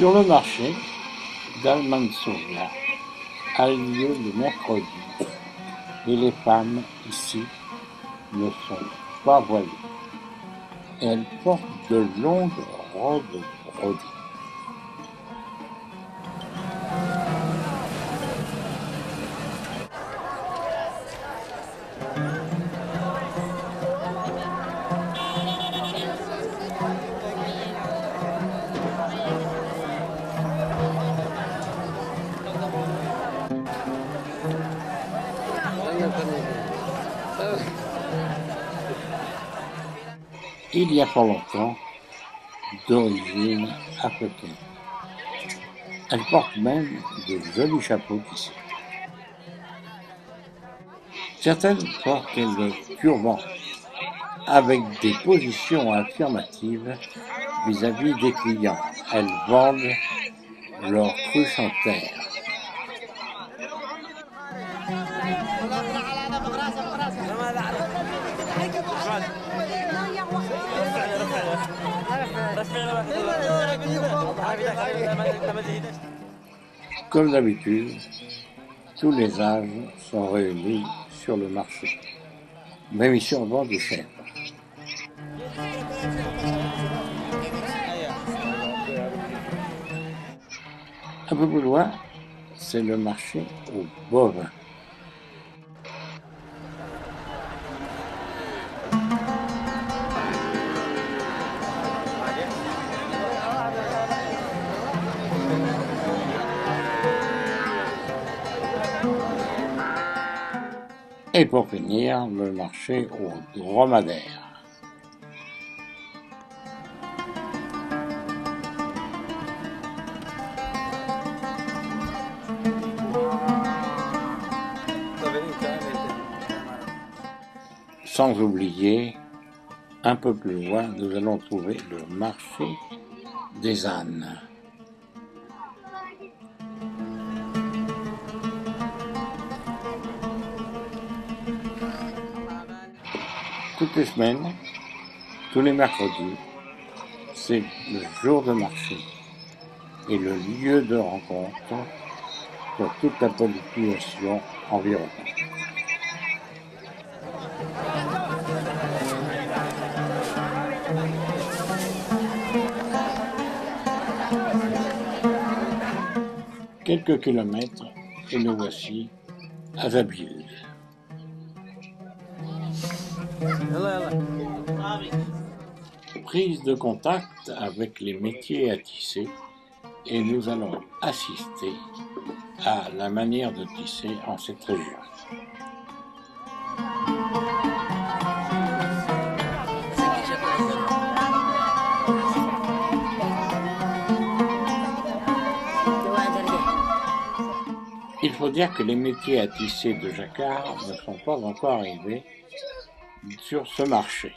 Sur le marché d'Al-Mansoura a lieu le mercredi et les femmes ici ne sont pas voilées. Elles portent de longues robes brodées. Il y a pas longtemps, d'origine africaine. Elle porte même de jolis chapeaux tissés. Certaines portent le turban avec des positions affirmatives vis-à-vis des clients. Elles vendent leurs cruches en terre. Comme d'habitude, tous les âges sont réunis sur le marché. Même ici, on vend des chèvres. Un peu plus loin, c'est le marché aux bovins. Et pour finir, le marché aux dromadaires. Sans oublier, un peu plus loin, nous allons trouver le marché des ânes. Toutes les semaines, tous les mercredis, c'est le jour de marché et le lieu de rencontre pour toute la population environnante. Quelques kilomètres et nous voici à Zabil. Prise de contact avec les métiers à tisser et nous allons assister à la manière de tisser en cette région. Il faut dire que les métiers à tisser de jacquard ne sont pas encore arrivés sur ce marché.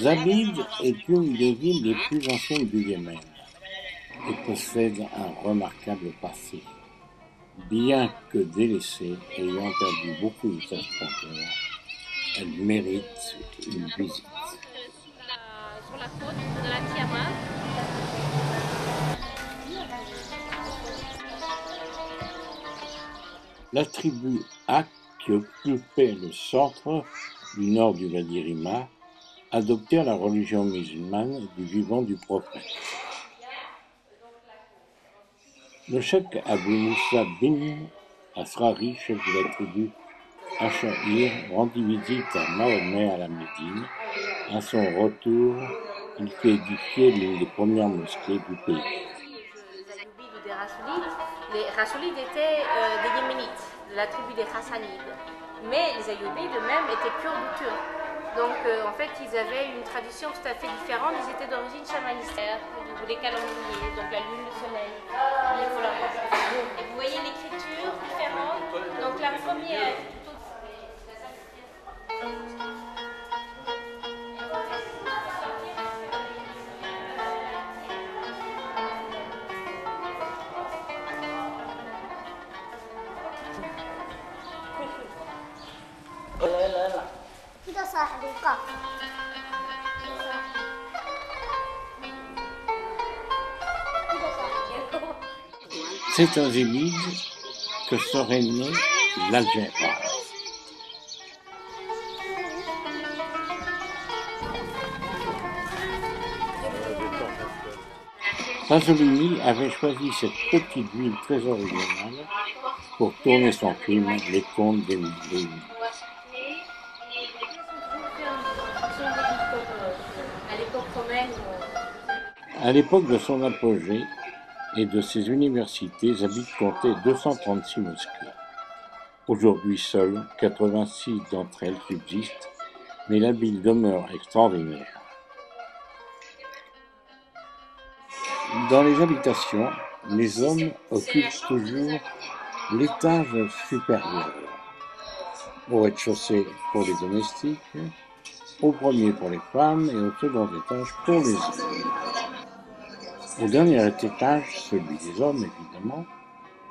Zabid est une des villes les plus anciennes du Yémen et possède un remarquable passé. Bien que délaissée, ayant perdu beaucoup de sa splendeur, elle mérite une visite. Sur la côte de la Tiamat. La tribu Ak, qui occupait le centre du nord du Wadi Rima, adoptèrent la religion musulmane du vivant du prophète. Le cheikh Abu Moussa bin Asrari, chef de la tribu Achaïr, rendit visite à Mahomet à la Médine. À son retour, il fit édifier l'une des premières mosquées du pays. Les Rassoulides étaient des Yéménites, de la tribu des Hassanides. Mais les Ayyoubides eux-mêmes étaient kurdes turcs. Donc en fait, ils avaient une tradition tout à fait différente. Ils étaient d'origine chamaniste. Les calendriers, donc la lune, le soleil. Et vous voyez l'écriture différente. Donc la première. C'est aux Zébide que serait né l'algèbre. Pasolini avait choisi cette petite ville très originale pour tourner son film Les Contes des Mille et Une. À l'époque de son apogée et de ses universités, Zabid comptait 236 mosquées. Aujourd'hui seules 86 d'entre elles subsistent, mais la ville demeure extraordinaire. Dans les habitations, les hommes occupent toujours l'étage supérieur. Au rez-de-chaussée pour les domestiques, au premier pour les femmes et au second étage pour les hommes. Au dernier étage, celui des hommes évidemment,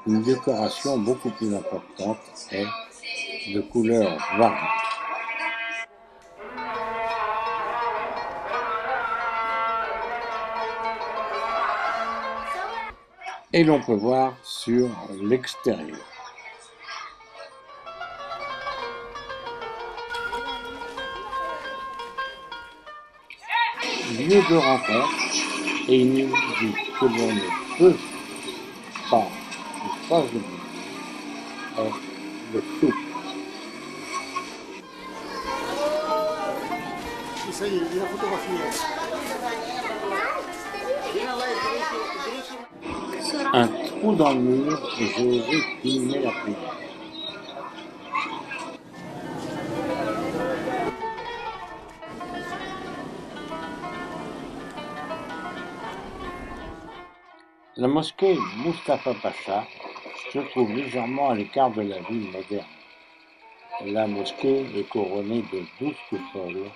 une décoration beaucoup plus importante est de couleurs variées. Et l'on peut voir sur l'extérieur. Lieu de rencontre et une musique que l'on ne peut pas oublier est le souk. Un trou dans le mur et j'ai osé filmer la prière. La mosquée Mustapha Pacha se trouve légèrement à l'écart de la ville moderne. La mosquée est couronnée de 12 coupoles,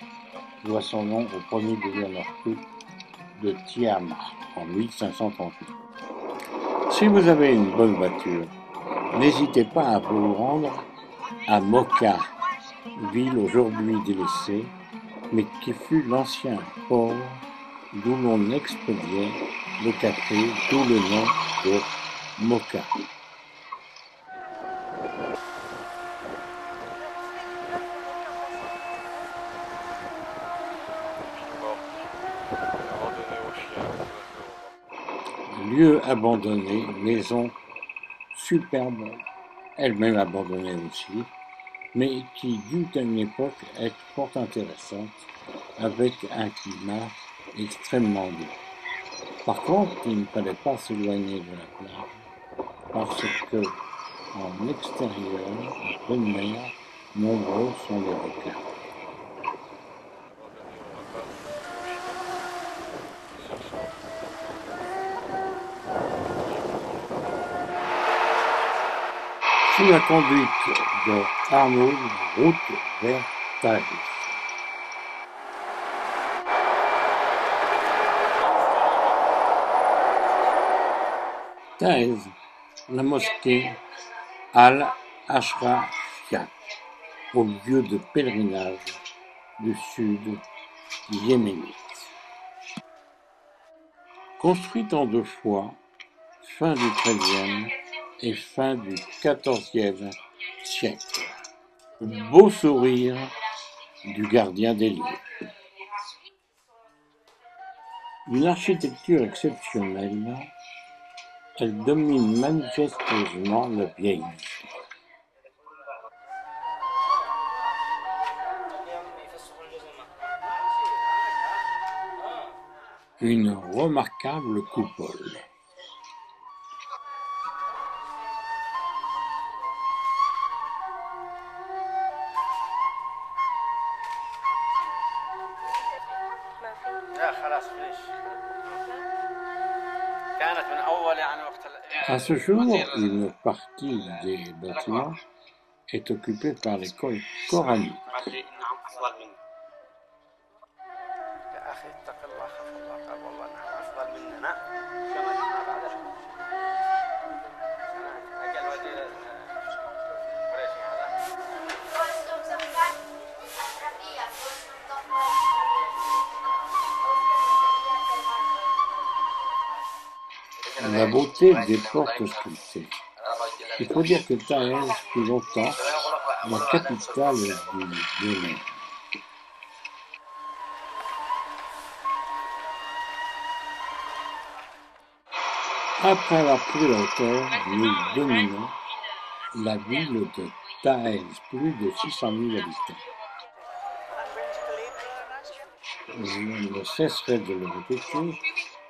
doit son nom au premier gouverneur turc de Tiamah en 1538. Si vous avez une bonne voiture, n'hésitez pas à vous rendre à Mocha, ville aujourd'hui délaissée, mais qui fut l'ancien port d'où l'on expédiait le café, d'où le nom de Mocha. Lieu abandonné, maison superbe, elle-même abandonnée aussi, mais qui dut à une époque être fort intéressante, avec un climat extrêmement doux. Par contre, il ne fallait pas s'éloigner de la plage, parce que en extérieur, en pleine mer, nombreux sont les requins. Sous la conduite de Arnaud, route vers Taïs. Taïs, la mosquée Al-Ashrafia, au lieu de pèlerinage du sud yéménite. Construite en 2 fois, fin du XIIIe et fin du XIVe siècle. Le beau sourire du gardien des lieux. Une architecture exceptionnelle, elle domine majestueusement le vieil. Une remarquable coupole. À ce jour, une partie des bâtiments est occupée par l'école coranique. La beauté des portes sculptées. Il faut dire que Taïz fut longtemps la capitale du Yémen. Après avoir pris la hauteur, nous dominons la ville de Taïz, plus de 600 000 habitants. Je ne cesserai de le répéter,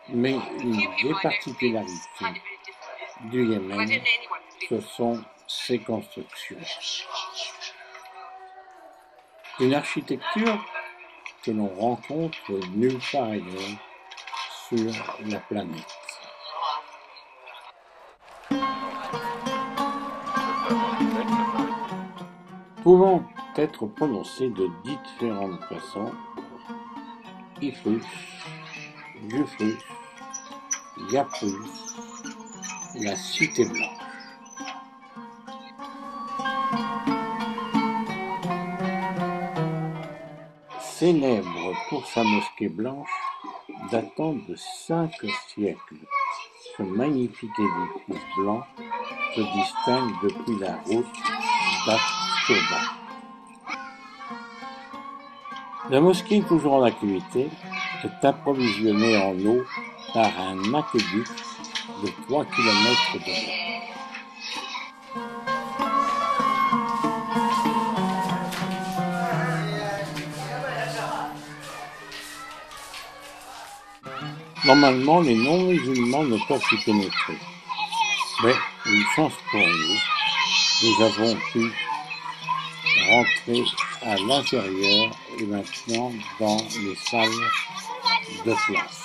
mais une des particularités du Yémen, ce sont ses constructions. Une architecture que l'on rencontre nulle part ailleurs sur la planète. Pouvant être prononcées de différentes façons, Ifrus, Jufrus, Yaprus, la Cité Blanche. Célèbre pour sa mosquée blanche datant de 5 siècles, ce magnifique édifice blanc se distingue depuis la route d'At-Turba. La mosquée, toujours en activité, est approvisionnée en eau par un aqueduc de 3 km de long. Normalement, les non-musulmans ne peuvent y pénétrer. Mais, une chance pour nous avons pu rentrer à l'intérieur et maintenant dans les salles de classe.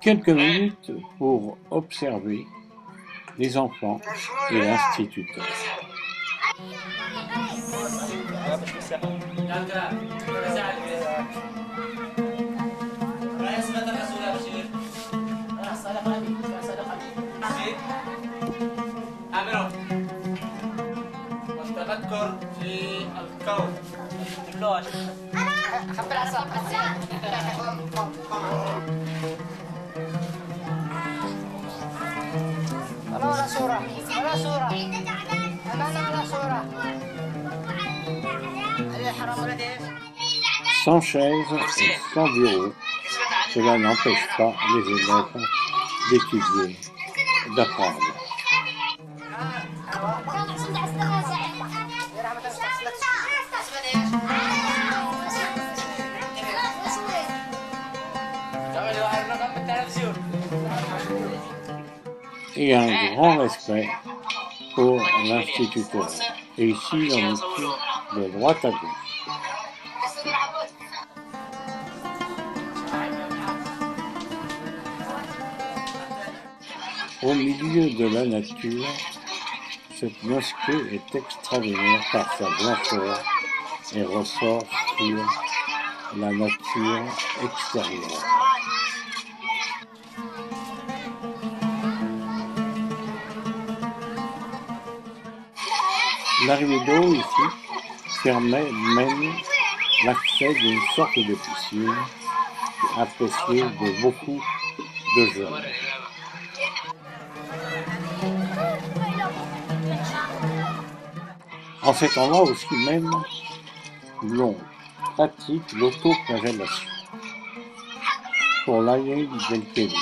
Quelques minutes pour observer les enfants et l'instituteur. Sans chaise et sans bureau, cela n'empêche pas les élèves d'étudier, d'apprendre. Et un grand respect pour l'instituteur. Et ici, on écrit de droite à gauche. Au milieu de la nature, cette mosquée est extraordinaire par sa blancheur et ressort sur la nature extérieure. L'arrivée d'eau ici permet même l'accès d'une sorte de piscine appréciée de beaucoup de jeunes. En cet endroit aussi même, l'on pratique l'autoflagellation pour l'Aïd el-Kébir.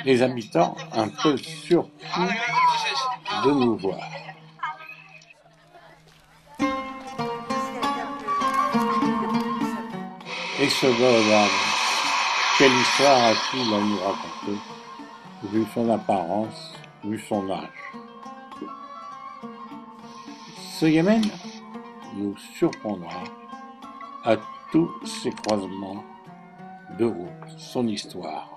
Les habitants un peu surpris de nous voir. Et ce bonhomme, quelle histoire a-t-il à nous raconter, vu son apparence, vu son âge? Ce Yémen nous surprendra à tous ces croisements de route, son histoire.